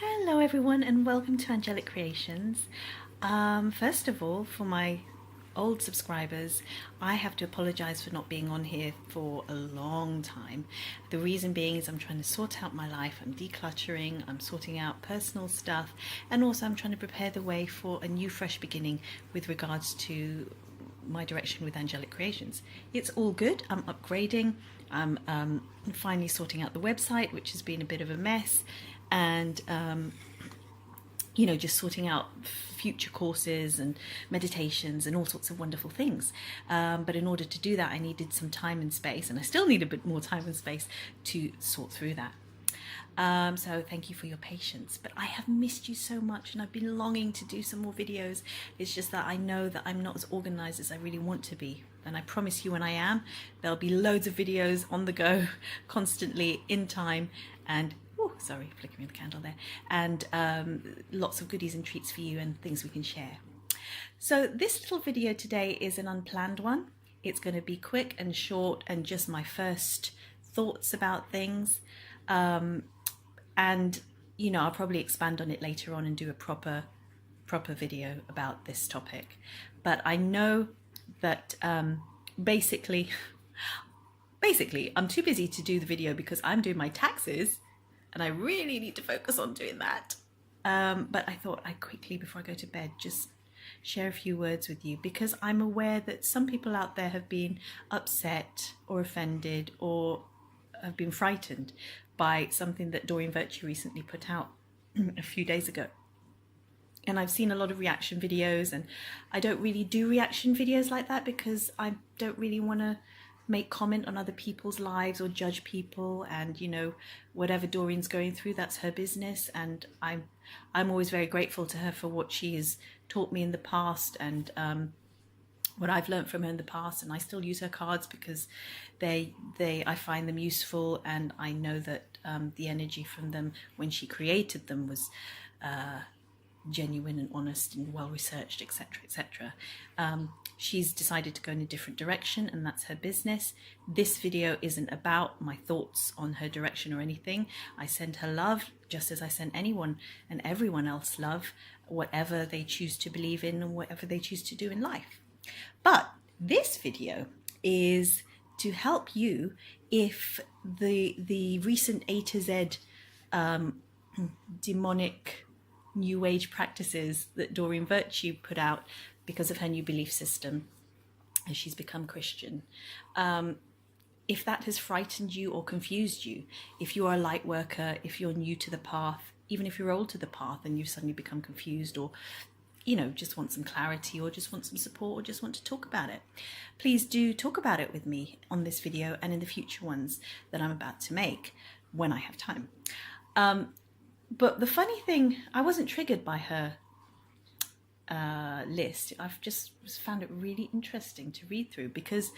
Hello everyone and welcome to Angelic Creations. First of all, for my old subscribers, I have to apologize for not being on here for a long time. The reason being is I'm trying to sort out my life, I'm decluttering, I'm sorting out personal stuff, and also I'm trying to prepare the way for a new fresh beginning with regards to my direction with Angelic Creations. It's all good, I'm upgrading, I'm finally sorting out the website, which has been a bit of a mess, and just sorting out future courses and meditations and all sorts of wonderful things. But in order to do that, I needed some time and space, and I still need a bit more time and space to sort through that. So thank you for your patience, but I have missed you so much and I've been longing to do some more videos. It's just that I know that I'm not as organized as I really want to be, and I promise you when I am, there'll be loads of videos on the go constantly in time, and sorry, flickering the candle there, and lots of goodies and treats for you and things we can share. So this little video today is an unplanned one. It's going to be quick and short and just my first thoughts about things. And I'll probably expand on it later on and do a proper video about this topic. But I know that basically I'm too busy to do the video because I'm doing my taxes and I really need to focus on doing that. But I thought I'd quickly, before I go to bed, just share a few words with you, because I'm aware that some people out there have been upset or offended or have been frightened by something that Doreen Virtue recently put out a few days ago. And I've seen a lot of reaction videos, and I don't really do reaction videos like that because I don't really want to make comment on other people's lives or judge people, and whatever Doreen's going through, that's her business, and I'm always very grateful to her for what she has taught me in the past, and what I've learned from her in the past, and I still use her cards because I find them useful, and I know that the energy from them when she created them was genuine and honest and well researched, etc., etc. She's decided to go in a different direction, and that's her business. This video isn't about my thoughts on her direction or anything. I send her love just as I send anyone and everyone else love, whatever they choose to believe in and whatever they choose to do in life. But this video is to help you if the recent A to Z demonic New Age practices that Doreen Virtue put out because of her new belief system as she's become Christian. If that has frightened you or confused you, if you are a light worker, if you're new to the path, even if you're old to the path and you've suddenly become confused, or just want some clarity, or just want some support, or just want to talk about it, please do talk about it with me on this video and in the future ones that I'm about to make when I have time. But the funny thing, I wasn't triggered by her list. I've just found it really interesting to read through, because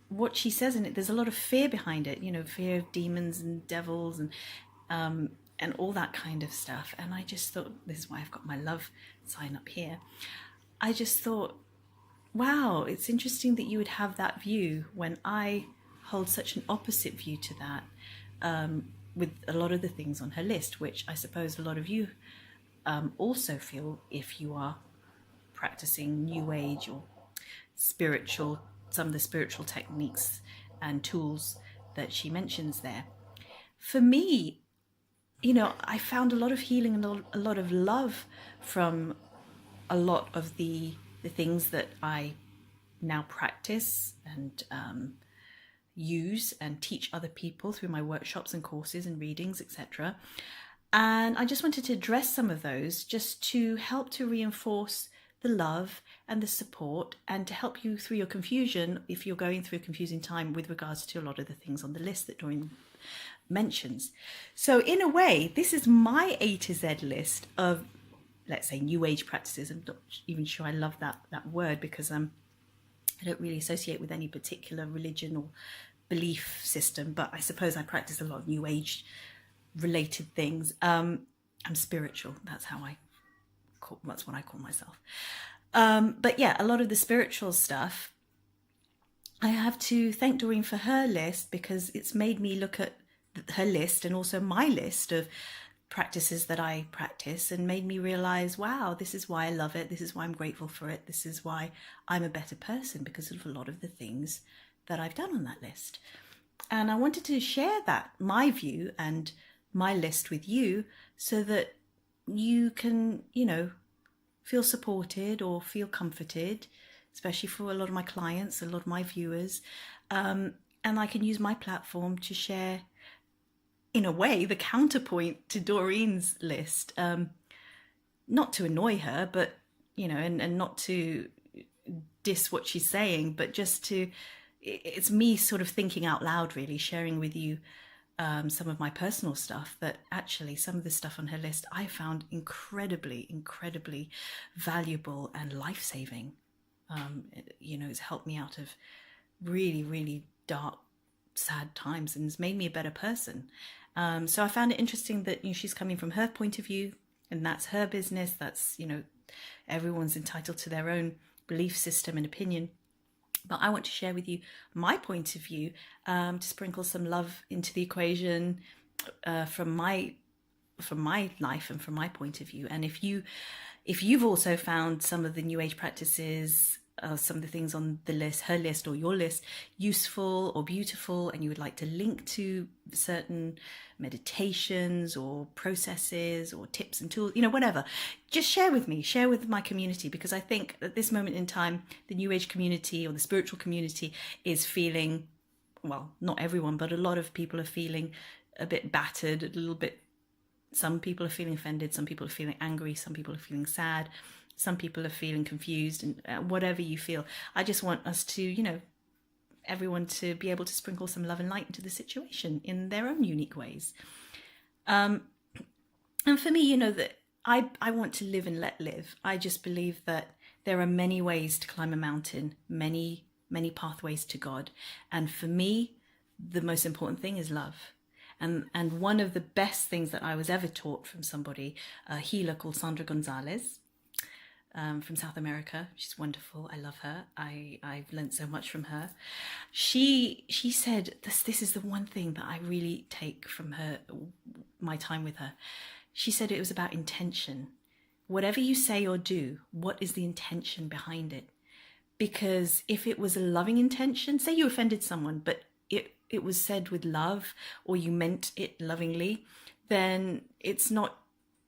what she says in it, there's a lot of fear behind it, fear of demons and devils and all that kind of stuff. And I just thought, this is why I've got my love sign up here. I just thought, wow, it's interesting that you would have that view when I hold such an opposite view to that, with a lot of the things on her list, which I suppose a lot of you also feel if you are practicing New Age or some of the spiritual techniques and tools that she mentions there. For me, I found a lot of healing and a lot of love from a lot of the things that I now practice and use and teach other people through my workshops and courses and readings, etc. And I just wanted to address some of those just to help to reinforce the love and the support, and to help you through your confusion if you're going through a confusing time with regards to a lot of the things on the list that Doreen mentions. So in a way, this is my A to Z list of, let's say, New Age practices. I'm not even sure I love that word, because I don't really associate with any particular religion or belief system, but I suppose I practice a lot of New Age related things. I'm spiritual. That's what I call myself. But yeah, a lot of the spiritual stuff, I have to thank Doreen for her list, because it's made me look at her list and also my list of practices that I practice, and made me realize, wow, this is why I love it. This is why I'm grateful for it. This is why I'm a better person, because of a lot of the things that I've done on that list. And I wanted to share that, my view and my list, with you, so that you can, feel supported or feel comforted, especially for a lot of my clients, a lot of my viewers. And I can use my platform to share, in a way, the counterpoint to Doreen's list. Not to annoy her, but, and not to diss what she's saying, but just to, it's me sort of thinking out loud, really, sharing with you some of my personal stuff, that actually some of the stuff on her list I found incredibly, incredibly valuable and life-saving. It's helped me out of really, really dark, sad times, and has made me a better person. So I found it interesting that she's coming from her point of view, and that's her business. That's, everyone's entitled to their own belief system and opinion. But I want to share with you my point of view, to sprinkle some love into the equation from my life and from my point of view. And if you've also found some of the New Age practices, some of the things on the list, her list or your list, useful or beautiful, and you would like to link to certain meditations or processes or tips and tools, whatever, just share with me, share with my community, because I think at this moment in time, the New Age community or the spiritual community is feeling, well, not everyone, but a lot of people are feeling a bit battered, a little bit. Some people are feeling offended, some people are feeling angry, some people are feeling sad, some people are feeling confused, and whatever you feel. I just want us to, everyone to be able to sprinkle some love and light into the situation in their own unique ways. And for me, that I want to live and let live. I just believe that there are many ways to climb a mountain, many, many pathways to God. And for me, the most important thing is love. And one of the best things that I was ever taught from somebody, a healer called Sandra Gonzalez, from South America. She's wonderful. I love her. I've learned so much from her. She said, this is the one thing that I really take from her, my time with her. She said it was about intention. Whatever you say or do, what is the intention behind it? Because if it was a loving intention, say you offended someone, but it was said with love, or you meant it lovingly, then it's not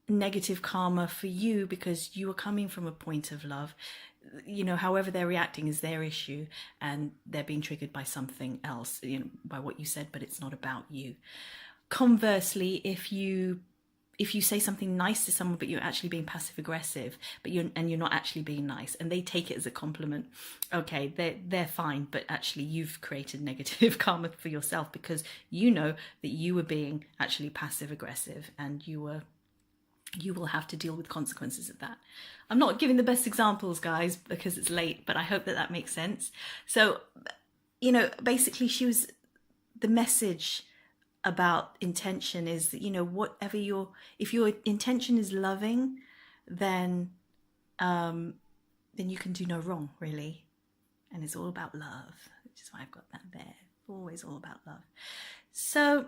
negative karma for you, because you are coming from a point of love. However they're reacting is their issue, and they're being triggered by something else, by what you said, but it's not about you. Conversely, if you say something nice to someone, but you're actually being passive aggressive, but you're not actually being nice, and they take it as a compliment, okay, they're fine, but actually you've created negative karma for yourself, because that you were being actually passive aggressive, and you will have to deal with consequences of that. I'm not giving the best examples, guys, because it's late, but I hope that makes sense. So, basically the message about intention is that, if your intention is loving, then you can do no wrong, really. And it's all about love, which is why I've got that there. Always all about love. So,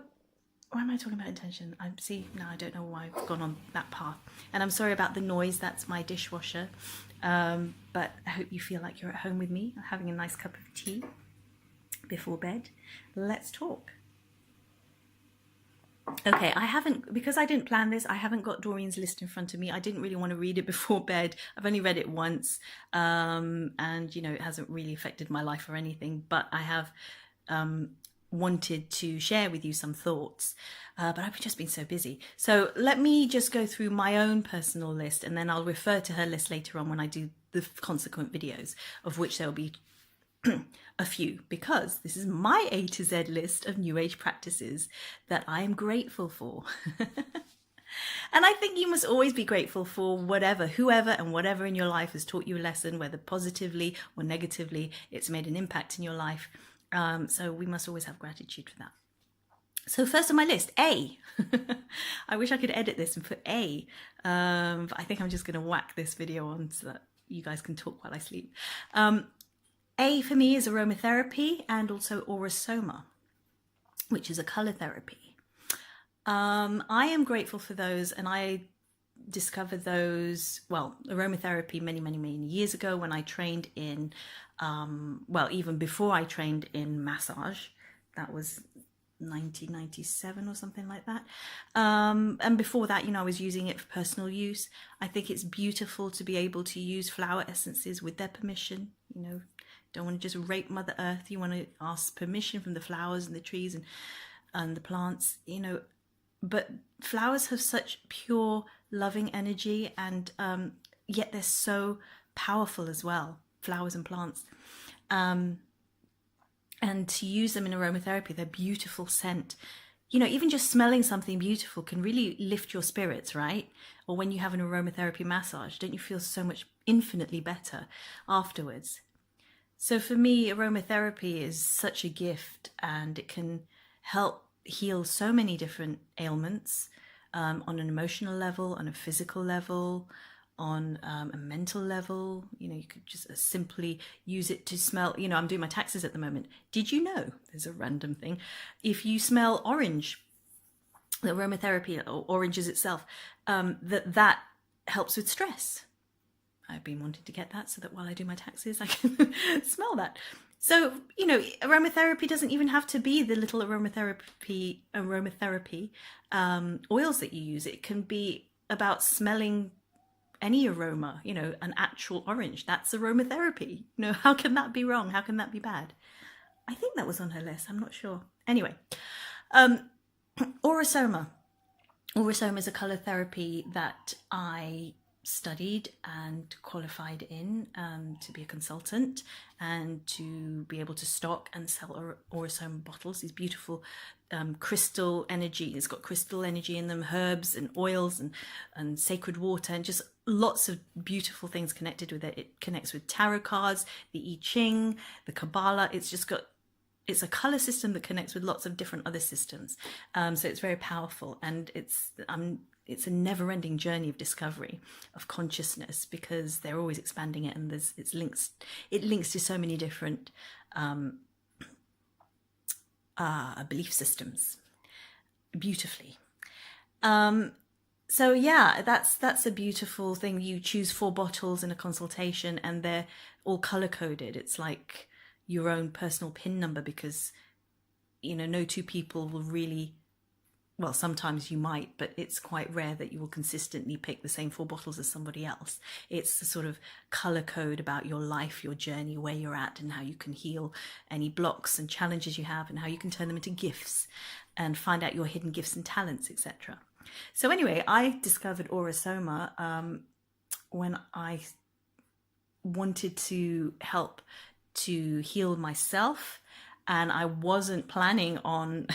why am I talking about intention? I don't know why I've gone on that path. And I'm sorry about the noise. That's my dishwasher. But I hope you feel like you're at home with me, having a nice cup of tea before bed. Let's talk. Okay, because I didn't plan this, I haven't got Doreen's list in front of me. I didn't really want to read it before bed. I've only read it once. And, it hasn't really affected my life or anything. But I have wanted to share with you some thoughts, but I've just been so busy. So let me just go through my own personal list, and then I'll refer to her list later on when I do the consequent videos, of which there will be a few, because this is my A to Z list of New Age practices that I am grateful for. And I think you must always be grateful for whoever and whatever in your life has taught you a lesson, whether positively or negatively, it's made an impact in your life. So we must always have gratitude for that. So first on my list, A. I wish I could edit this and put A, but I think I'm just going to whack this video on so that you guys can talk while I sleep. A for me is aromatherapy, and also Soma, which is a color therapy. I am grateful for those, and I discovered those, well, aromatherapy many, many, many years ago when I trained in, well, even before I trained in massage. That was 1997 or something like that. And before that, I was using it for personal use. I think it's beautiful to be able to use flower essences with their permission. Don't want to just rape Mother Earth. You want to ask permission from the flowers and the trees and the plants, but flowers have such pure, loving energy, and yet they're so powerful as well, flowers and plants. And to use them in aromatherapy, they're beautiful scent. Even just smelling something beautiful can really lift your spirits, right? Or when you have an aromatherapy massage, don't you feel so much infinitely better afterwards? So for me, aromatherapy is such a gift, and it can help heal so many different ailments, on an emotional level, on a physical level, on a mental level. You could just simply use it to smell. I'm doing my taxes at the moment. Did you know, there's a random thing, if you smell orange, the aromatherapy, or oranges itself, that helps with stress. I've been wanting to get that so that while I do my taxes, I can smell that. So, aromatherapy doesn't even have to be the little aromatherapy oils that you use. It can be about smelling any aroma, an actual orange. That's aromatherapy. How can that be wrong? How can that be bad? I think that was on her list. I'm not sure. Anyway, Aura Soma. Aura Soma is a color therapy that I studied and qualified in, to be a consultant and to be able to stock and sell Aura Soma bottles. These beautiful crystal energy. It's got crystal energy in them, herbs and oils and sacred water, and just lots of beautiful things connected with it. It connects with tarot cards, the I Ching, the Kabbalah. It's a color system that connects with lots of different other systems. So it's very powerful, and it's a never-ending journey of discovery of consciousness, because they're always expanding it, and it links to so many different belief systems beautifully. So yeah, that's a beautiful thing. You choose 4 bottles in a consultation, and they're all color coded. It's like your own personal PIN number, because no two people will really, well, sometimes you might, but it's quite rare that you will consistently pick the same 4 bottles as somebody else. It's a sort of color code about your life, your journey, where you're at, and how you can heal any blocks and challenges you have, and how you can turn them into gifts and find out your hidden gifts and talents, etc. So anyway, I discovered Aura Soma when I wanted to help to heal myself, and I wasn't planning on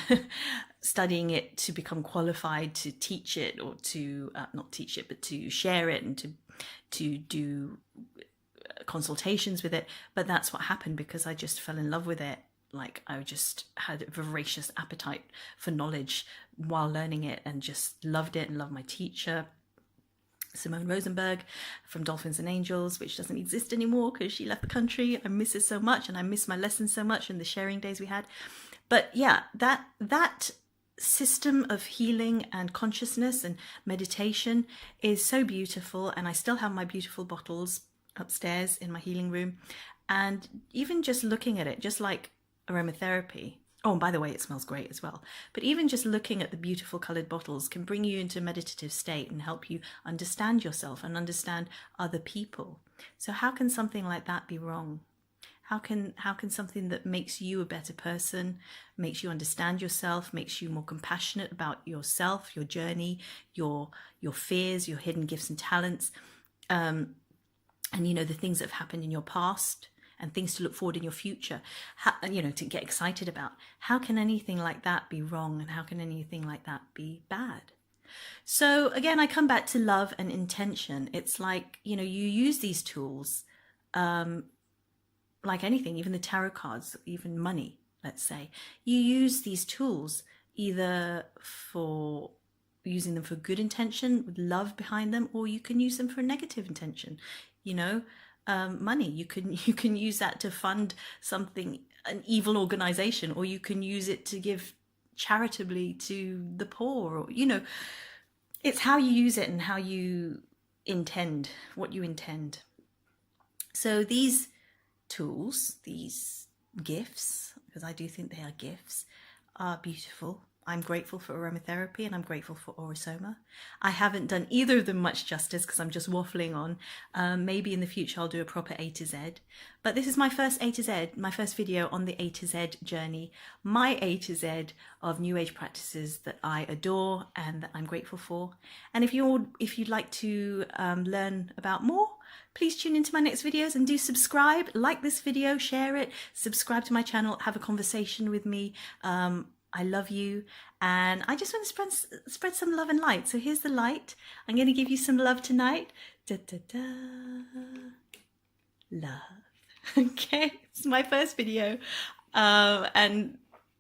studying it to become qualified to teach it, or to not teach it, but to share it and to do consultations with it. But that's what happened, because I just fell in love with it. Like, I just had a voracious appetite for knowledge while learning it, and just loved it, and loved my teacher, Simone Rosenberg from Dolphins and Angels, which doesn't exist anymore because she left the country. I miss it so much, and I miss my lessons so much, and the sharing days we had. But yeah, that system of healing and consciousness and meditation is so beautiful, and I still have my beautiful bottles upstairs in my healing room. And even just looking at it, just like aromatherapy, oh, and by the way, it smells great as well, but even just looking at the beautiful colored bottles can bring you into a meditative state and help you understand yourself and understand other people. So how can something like that be wrong? How can something that makes you a better person, makes you understand yourself, makes you more compassionate about yourself, your journey, your fears, your hidden gifts and talents, and the things that have happened in your past, and things to look forward in your future, to get excited about. How can anything like that be wrong? And how can anything like that be bad? So again, I come back to love and intention. It's like, you use these tools, like anything, even the tarot cards, even money, let's say. You use these tools either for using them for good intention with love behind them, or you can use them for negative intention. Money, you can use that to fund something, an evil organization, or you can use it to give charitably to the poor, or, you know, it's how you use it and how you intend, what you intend. So these tools, these gifts, because I do think they are gifts, are beautiful. I'm grateful for aromatherapy and I'm grateful for Soma. I haven't done either of them much justice because I'm just waffling on. Maybe in the future I'll do a proper A to Z. But this is my first A to Z, my first video on the A to Z journey, my A to Z of New Age practices that I adore and that I'm grateful for. And if you'd like to learn about more, please tune into my next videos and do subscribe, like this video, share it, subscribe to my channel, have a conversation with me. I love you, and I just want to spread some love and light. So here's the light. I'm going to give you some love tonight. Da, da, da. Love. Okay, it's my first video, and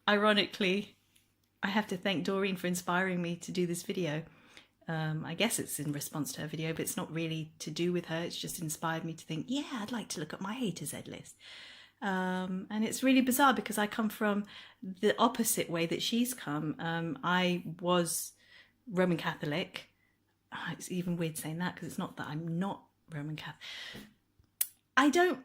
ironically, I have to thank Doreen for inspiring me to do this video. I guess it's in response to her video, but it's not really to do with her. It's just inspired me to think, yeah, I'd like to look at my A to Z list. And it's really bizarre because I come from the opposite way that she's come. I was Roman Catholic. It's even weird saying that because it's not that I'm not Roman Catholic. I don't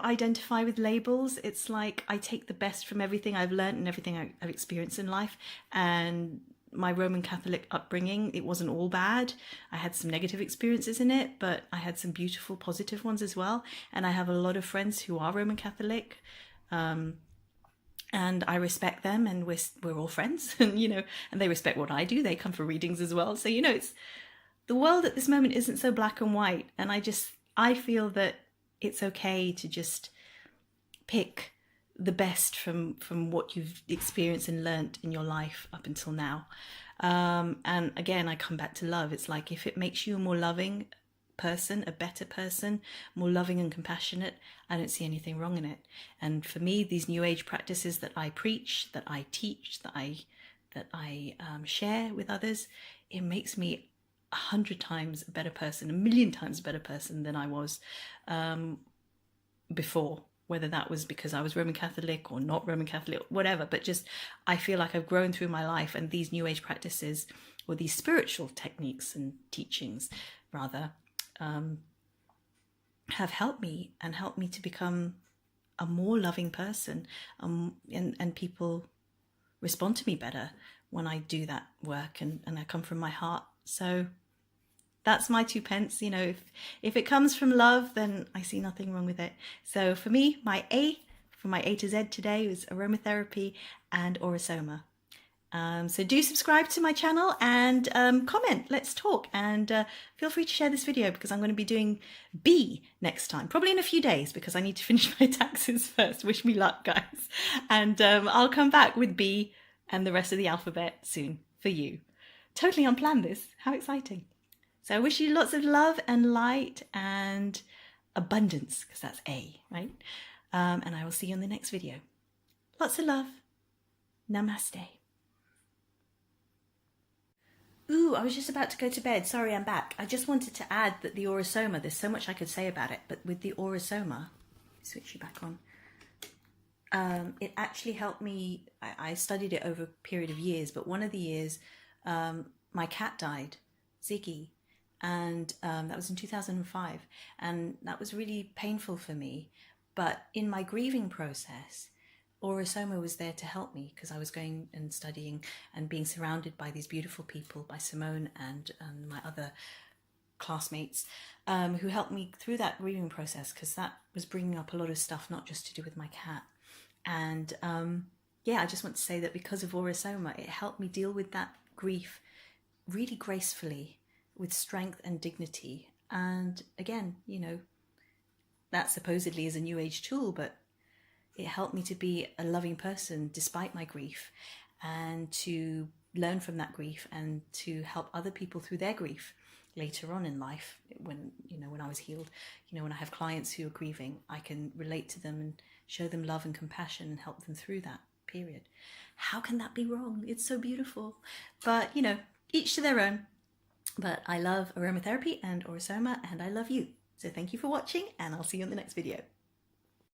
identify with labels. It's like I take the best from everything I've learned and everything I've experienced in life. And my Roman Catholic upbringing, it wasn't all bad. I had some negative experiences in it, but I had some beautiful positive ones as well. And I have a lot of friends who are Roman Catholic, and I respect them, and we're all friends, and you know, and they respect what I do. They come for readings as well. So you know, it's the world at this moment isn't so black and white, and I feel that it's okay to just pick the best from what you've experienced and learnt in your life up until now. And again, I come back to love. It's like if it makes you a more loving person, a better person, more loving and compassionate, I don't see anything wrong in it. And for me, these New Age practices that I preach, that I teach, that I share with others, it makes me 100 times a better person, 1,000,000 times a better person than I was before. Whether that was because I was Roman Catholic or not Roman Catholic, whatever, but just I feel like I've grown through my life, and these New Age practices, or these spiritual techniques and teachings rather, have helped me to become a more loving person, and people respond to me better when I do that work, and I come from my heart. So that's my 2 pence. You know, if it comes from love, then I see nothing wrong with it. So for me, my A to Z today was aromatherapy and Soma. So do subscribe to my channel and comment. Let's talk, and feel free to share this video because I'm going to be doing B next time, probably in a few days because I need to finish my taxes first. Wish me luck, guys. And I'll come back with B and the rest of the alphabet soon for you. Totally unplanned this. How exciting. So I wish you lots of love and light and abundance, because that's A, right? And I will see you in the next video. Lots of love. Namaste. Ooh, I was just about to go to bed. Sorry, I'm back. I just wanted to add that the Soma, there's so much I could say about it, but with the Soma, switch you back on. It actually helped me. I studied it over a period of years, but one of the years, my cat died, Ziggy. And that was in 2005, and that was really painful for me. But in my grieving process, Soma was there to help me, because I was going and studying and being surrounded by these beautiful people, by Simone and my other classmates, who helped me through that grieving process, because that was bringing up a lot of stuff, not just to do with my cat. And yeah, I just want to say that because of Soma, it helped me deal with that grief really gracefully, with strength and dignity. And again, you know, that supposedly is a New Age tool, but it helped me to be a loving person despite my grief, and to learn from that grief and to help other people through their grief later on in life. When I was healed, when I have clients who are grieving, I can relate to them and show them love and compassion and help them through that period. How can that be wrong? It's so beautiful. But each to their own. But I love aromatherapy and Soma, and I love you. So thank you for watching, and I'll see you in the next video.